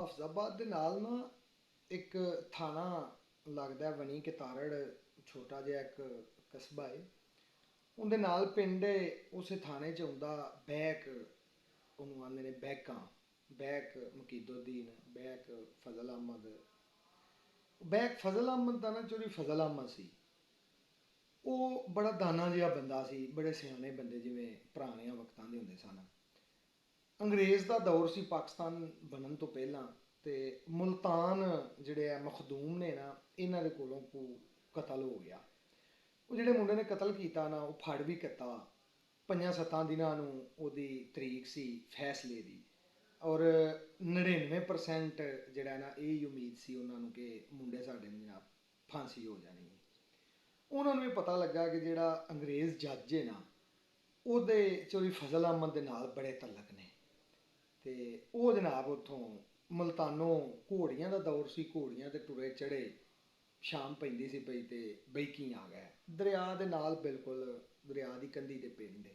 ਹਫਜ਼ਾਬਾਦ ਦੇ ਨਾਲ ਨਾ ਇੱਕ ਥਾਣਾ ਲੱਗਦਾ ਬਣੀ ਕਿ ਤਾਰੜ ਛੋਟਾ ਜਿਹਾ ਇੱਕ ਕਸਬਾ ਹੈ। ਉਹਦੇ ਨਾਲ ਪਿੰਡ ਏ, ਉਸੇ ਥਾਣੇ 'ਚ ਆਉਂਦਾ ਬੈਕ, ਉਹਨੂੰ ਆਉਂਦੇ ਨੇ ਬੈਕਾਂ, ਬੈਕ ਮਕੀਦੁੱਦੀਨ, ਬੈਕ ਫਜ਼ਲ ਅਹਿਮਦ। ਬੈਕ ਫਜ਼ਲ ਅਹਿਮਦ ਦਾ ਨਾ ਚੋਰੀ ਫਜ਼ਲ ਅਹਿਮਦ ਸੀ। ਉਹ ਬੜਾ ਦਾਨਾ ਜਿਹਾ ਬੰਦਾ ਸੀ, ਬੜੇ ਸਿਆਣੇ ਬੰਦੇ ਜਿਵੇਂ ਪੁਰਾਣਿਆਂ ਵਕਤਾਂ ਦੇ ਹੁੰਦੇ ਸਨ। ਅੰਗਰੇਜ਼ ਦਾ ਦੌਰ ਸੀ ਪਾਕਿਸਤਾਨ ਬਣਨ ਤੋਂ ਪਹਿਲਾਂ, ਤੇ ਮੁਲਤਾਨ ਜਿਹੜੇ ਆ ਮਖਦੂਮ ਨੇ ਨਾ, ਇਹਨਾਂ ਦੇ ਕੋਲੋਂ ਕਤਲ ਹੋ ਗਿਆ। ਉਹ ਜਿਹੜੇ ਮੁੰਡੇ ਨੇ ਕਤਲ ਕੀਤਾ ਨਾ, ਉਹ ਫੜ ਵੀ ਕੀਤਾ। 5-7 ਦਿਨਾਂ ਨੂੰ ਉਹਦੀ ਤਰੀਕ ਸੀ ਫੈਸਲੇ ਦੀ, ਔਰ 99% ਜਿਹੜਾ ਨਾ ਇਹ ਉਮੀਦ ਸੀ ਉਹਨਾਂ ਨੂੰ ਕਿ ਮੁੰਡੇ ਸਾਡੇ ਨੂੰ ਜਨਾਬ ਫਾਂਸੀ ਹੋ ਜਾਣੀ ਹੈ। ਉਹਨਾਂ ਨੂੰ ਇਹ ਪਤਾ ਲੱਗਾ ਕਿ ਜਿਹੜਾ ਅੰਗਰੇਜ਼ ਜੱਜ ਹੈ ਨਾ, ਉਹਦੇ ਚੋਰੀ ਫਜ਼ਲ ਅਹਿਮਦ ਦੇ ਨਾਲ ਬੜੇ ਤਲਕ ਨੇ। ਤੇ ਉਹ ਜਨਾਬ ਉੱਥੋਂ ਮੁਲਤਾਨੋਂ, ਘੋੜੀਆਂ ਦਾ ਦੌਰ ਸੀ, ਘੋੜੀਆਂ ਤੇ ਟੁਰੇ ਚੜੇ, ਸ਼ਾਮ ਪੈਂਦੀ ਸੀ ਪਈ ਤੇ ਬੈਕੀ ਆ ਗਏ ਦਰਿਆ ਦੇ ਨਾਲ, ਬਿਲਕੁਲ ਦਰਿਆ ਦੀ ਕੰਢੀ ਤੇ ਪਿੰਡ ਹੈ।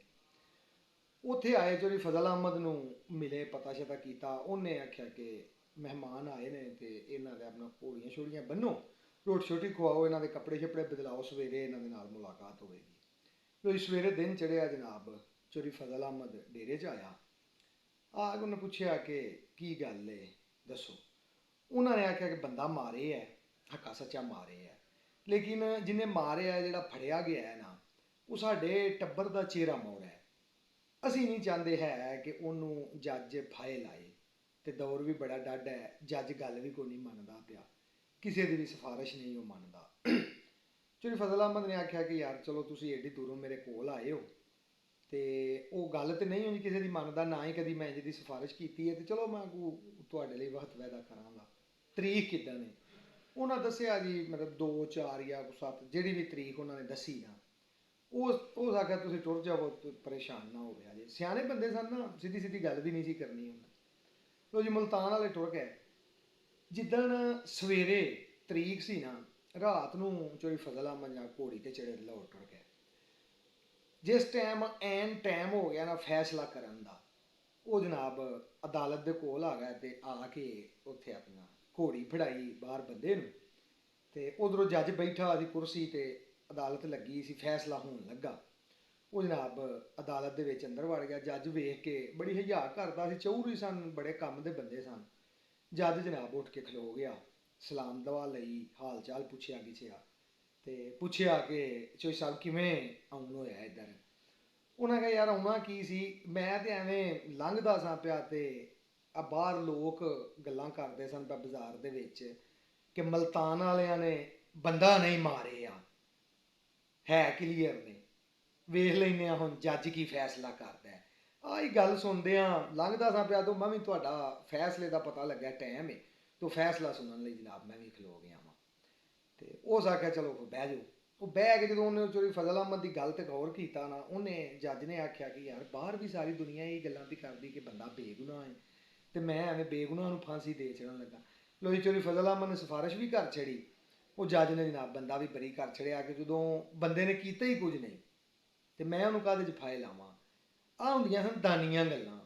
ਉੱਥੇ ਆਏ ਚੋਰੀ ਫਜ਼ਲ ਅਹਿਮਦ ਨੂੰ ਮਿਲੇ, ਪਤਾ ਸ਼ਤਾ ਕੀਤਾ। ਉਹਨੇ ਆਖਿਆ ਕਿ ਮਹਿਮਾਨ ਆਏ ਨੇ ਤੇ ਇਹਨਾਂ ਦੇ ਆਪਣਾ ਘੋੜੀਆਂ ਛੋੜੀਆਂ ਬੰਨੋ, ਰੋਟੀ ਛੋਟੀ ਖਵਾਓ, ਇਹਨਾਂ ਦੇ ਕੱਪੜੇ ਛੱਪੜੇ ਬਦਲਾਓ, ਸਵੇਰੇ ਇਹਨਾਂ ਦੇ ਨਾਲ ਮੁਲਾਕਾਤ ਹੋਵੇਗੀ। ਲੋ ਸਵੇਰੇ ਦਿਨ ਚੜਿਆ ਜਨਾਬ, ਚੋਰੀ ਫਜ਼ਲ ਅਹਿਮਦ ਡੇਰੇ 'ਚ ਆਇਆ। ਆ ਕੇ ਉਹਨੇ ਪੁੱਛਿਆ ਕਿ ਕੀ ਗੱਲ ਏ ਦੱਸੋ। ਉਹਨਾਂ ਨੇ ਆਖਿਆ ਕਿ ਬੰਦਾ ਮਾਰੇ ਹੈ, ਹੱਕਾ ਸੱਚਾ ਮਾਰੇ ਹੈ, ਲੇਕਿਨ ਜਿਹਨੇ ਮਾਰਿਆ, ਜਿਹੜਾ ਫੜਿਆ ਗਿਆ ਹੈ ਨਾ, ਉਹ ਸਾਡੇ ਟੱਬਰ ਦਾ ਚਿਹਰਾ ਮੋੜ ਹੈ। ਅਸੀਂ ਨਹੀਂ ਚਾਹੁੰਦੇ ਹੈ ਕਿ ਉਹਨੂੰ ਜੱਜ ਫਾਹੇ ਲਾਏ, ਤੇ ਦੌਰ ਵੀ ਬੜਾ ਡਾਢਾ ਹੈ, ਜੱਜ ਗੱਲ ਵੀ ਕੋਈ ਨਹੀਂ ਮੰਨਦਾ ਪਿਆ, ਕਿਸੇ ਦੀ ਵੀ ਸਿਫਾਰਿਸ਼ ਨਹੀਂ ਉਹ ਮੰਨਦਾ। ਚੋਰੀ ਫਜ਼ਲ ਅਹਿਮਦ ਨੇ ਆਖਿਆ ਕਿ ਯਾਰ ਚਲੋ ਤੁਸੀਂ ਐਡੀ ਦੂਰੋਂ ਮੇਰੇ ਕੋਲ ਆਏ ਹੋ, ਤੇ ਉਹ ਗੱਲ ਤੇ ਨਹੀਂ ਹੋਈ ਕਿਸੇ ਦੀ ਮੰਨਦਾ, ਨਾ ਹੀ ਕਦੀ ਮੈਂ ਜਿਹਦੀ ਸਿਫਾਰਿਸ਼ ਕੀਤੀ ਹੈ, ਤੇ ਚਲੋ ਮੈਂ ਤੁਹਾਡੇ ਲਈ ਵਕਤ ਵੈਦਾ ਕਰਾਂਗਾ। ਤਰੀਕ ਕਿੱਦਾਂ ਨੇ? ਉਹਨਾਂ ਦੱਸਿਆ ਜੀ, ਮਤਲਬ 2, 4 ਜਾਂ 7, ਜਿਹੜੀ ਵੀ ਤਰੀਕ ਉਹਨਾਂ ਨੇ ਦੱਸੀ ਨਾ, ਉਹ ਆਖਿਆ ਤੁਸੀਂ ਟੁਰ ਜਾਓ, ਪਰੇਸ਼ਾਨ ਨਾ ਹੋ ਗਿਆ ਜੀ। ਸਿਆਣੇ ਬੰਦੇ ਸਨ ਨਾ, ਸਿੱਧੀ ਸਿੱਧੀ ਗੱਲ ਵੀ ਨਹੀਂ ਸੀ ਕਰਨੀ ਉਹਨਾਂ। ਲੋ ਜੀ ਮੁਲਤਾਨ ਵਾਲੇ ਟੁਰ ਗਏ। ਜਿੱਦਣ ਸਵੇਰੇ ਤਰੀਕ ਸੀ ਨਾ, ਰਾਤ ਨੂੰ ਚੋਰੀ ਫਜ਼ਲ ਅਹਿਮਦ ਜਾਂ ਘੋੜੀ ਤੇ ਚੜੇ ਲਾਹੌਰ ਟੁਰ ਗਏ। ਜਿਸ ਟਾਈਮ ਐਨ ਟਾਈਮ ਹੋ ਗਿਆ ਨਾ ਫੈਸਲਾ ਕਰਨ ਦਾ, ਉਹ ਜਨਾਬ ਅਦਾਲਤ ਦੇ ਕੋਲ ਆ ਗਿਆ ਤੇ ਆ ਕੇ ਉੱਥੇ ਆਪਣਾ ਘੋੜੀ ਫੜਾਈ ਬਾਹਰ ਬੰਦੇ ਨੂੰ, ਤੇ ਉਧਰੋਂ ਜੱਜ ਬੈਠਾ ਸੀ ਕੁਰਸੀ ਤੇ, ਅਦਾਲਤ ਲੱਗੀ ਸੀ, ਫੈਸਲਾ ਹੋਣ ਲੱਗਾ। ਉਹ ਜਨਾਬ ਅਦਾਲਤ ਦੇ ਵਿੱਚ ਅੰਦਰ ਵੜ ਗਿਆ। ਜੱਜ ਵੇਖ ਕੇ ਬੜੀ ਹਯਾ ਕਰਦਾ ਸੀ, ਚੌਧਰੀ ਸਨ, ਬੜੇ ਕੰਮ ਦੇ ਬੰਦੇ ਸਨ। ਜੱਜ ਜਨਾਬ ਉੱਠ ਕੇ ਖਲੋ ਗਿਆ, ਸਲਾਮ ਦੁਆ ਲਈ, ਹਾਲ ਚਾਲ ਪੁੱਛਿਆ ਕਿਛਿਆ, ਤੇ ਪੁੱਛਿਆ ਕਿ ਚੋਈ ਸਾਹਿਬ ਕਿਵੇਂ ਆਉਣ ਹੋਇਆ ਇੱਧਰ। ਉਹਨਾਂ ਕਿਹਾ ਯਾਰ ਆਉਣਾ ਕੀ ਸੀ, ਮੈਂ ਤੇ ਐਵੇਂ ਲੰਘਦਾ ਸਾਂ ਪਿਆ ਤੇ ਆ ਬਾਹਰ ਲੋਕ ਗੱਲਾਂ ਕਰਦੇ ਸਨ ਬਾਜ਼ਾਰ ਦੇ ਵਿੱਚ ਕਿ ਮਲਤਾਨ ਵਾਲਿਆਂ ਨੇ ਬੰਦਾ ਨਹੀਂ ਮਾਰੇ ਆ, ਹੈ ਕਲੀਅਰ ਨੇ, ਵੇਖ ਲੈਂਦੇ ਹਾਂ ਹੁਣ ਜੱਜ ਕੀ ਫੈਸਲਾ ਕਰਦਾ ਹੈ। ਆਹ ਹੀ ਗੱਲ ਸੁਣਦੇ ਹਾਂ, ਲੰਘਦਾ ਸਾਂ ਪਿਆ ਤੋਂ ਮੈਂ ਵੀ, ਤੁਹਾਡਾ ਫੈਸਲੇ ਦਾ ਪਤਾ ਲੱਗਿਆ ਟਾਈਮ ਹੈ, ਤੋਂ ਫੈਸਲਾ ਸੁਣਨ ਲਈ ਜਨਾਬ ਮੈਂ ਵੀ ਖਲੋ ਗਿਆ ਵਾਂ। ਤੇ ਉਸ ਆਖਿਆ ਚਲੋ ਬਹਿ ਜਾਓ। ਉਹ ਬਹਿ ਕੇ ਜਦੋਂ ਉਹਨੇ ਚੋਰੀ ਫਜ਼ਲ ਅਹਿਮਦ ਦੀ ਗੱਲ ਤੇ ਗੌਰ ਕੀਤਾ ਨਾ, ਉਹਨੇ ਜੱਜ ਨੇ ਆਖਿਆ ਕਿ ਯਾਰ ਬਾਹਰ ਵੀ ਸਾਰੀ ਦੁਨੀਆ ਇਹ ਗੱਲਾਂ ਵੀ ਕਰਦੀ ਕਿ ਬੰਦਾ ਬੇਗੁਨਾਹ ਹੈ, ਤੇ ਮੈਂ ਐਵੇਂ ਬੇਗੁਨਾਹ ਨੂੰ ਫਾਂਸੀ ਦੇ ਚੜਨ ਲੱਗਾ। ਲੋਈ ਚੋਰੀ ਫਜ਼ਲ ਅਹਿਮਦ ਨੇ ਸਿਫਾਰਿਸ਼ ਵੀ ਕਰ ਛੜੀ। ਉਹ ਜੱਜ ਨੇ ਜਨਾਬ ਬੰਦਾ ਵੀ ਬਰੀ ਕਰ ਛੜਿਆ ਕਿ ਜਦੋਂ ਬੰਦੇ ਨੇ ਕੀਤਾ ਹੀ ਕੁਝ ਨਹੀਂ, ਤੇ ਮੈਂ ਉਹਨੂੰ ਕਾਹਦੇ 'ਚ ਫਾਹੇ ਲਾਵਾਂ। ਆਹ ਹੁੰਦੀਆਂ ਹਨ ਦਾਨੀਆਂ ਗੱਲਾਂ।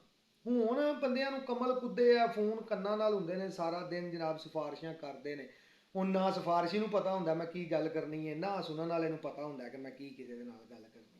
ਹੁਣ ਬੰਦਿਆਂ ਨੂੰ ਕਮਲ ਕੁੱਦੇ ਆ, ਫੋਨ ਕੰਨਾਂ ਨਾਲ ਹੁੰਦੇ ਨੇ, ਸਾਰਾ ਦਿਨ ਜਨਾਬ ਸਿਫਾਰਿਸ਼ਾਂ ਕਰਦੇ ਨੇ। ਹੁਣ ਨਾ ਸਿਫਾਰਿਸ਼ੀ ਨੂੰ ਪਤਾ ਹੁੰਦਾ ਮੈਂ ਕੀ ਗੱਲ ਕਰਨੀ ਹੈ, ਨਾ ਸੁਣਨ ਵਾਲੇ ਨੂੰ ਪਤਾ ਹੁੰਦਾ ਕਿ ਮੈਂ ਕੀ ਕਿਸੇ ਦੇ ਨਾਲ ਗੱਲ ਕਰਨੀ।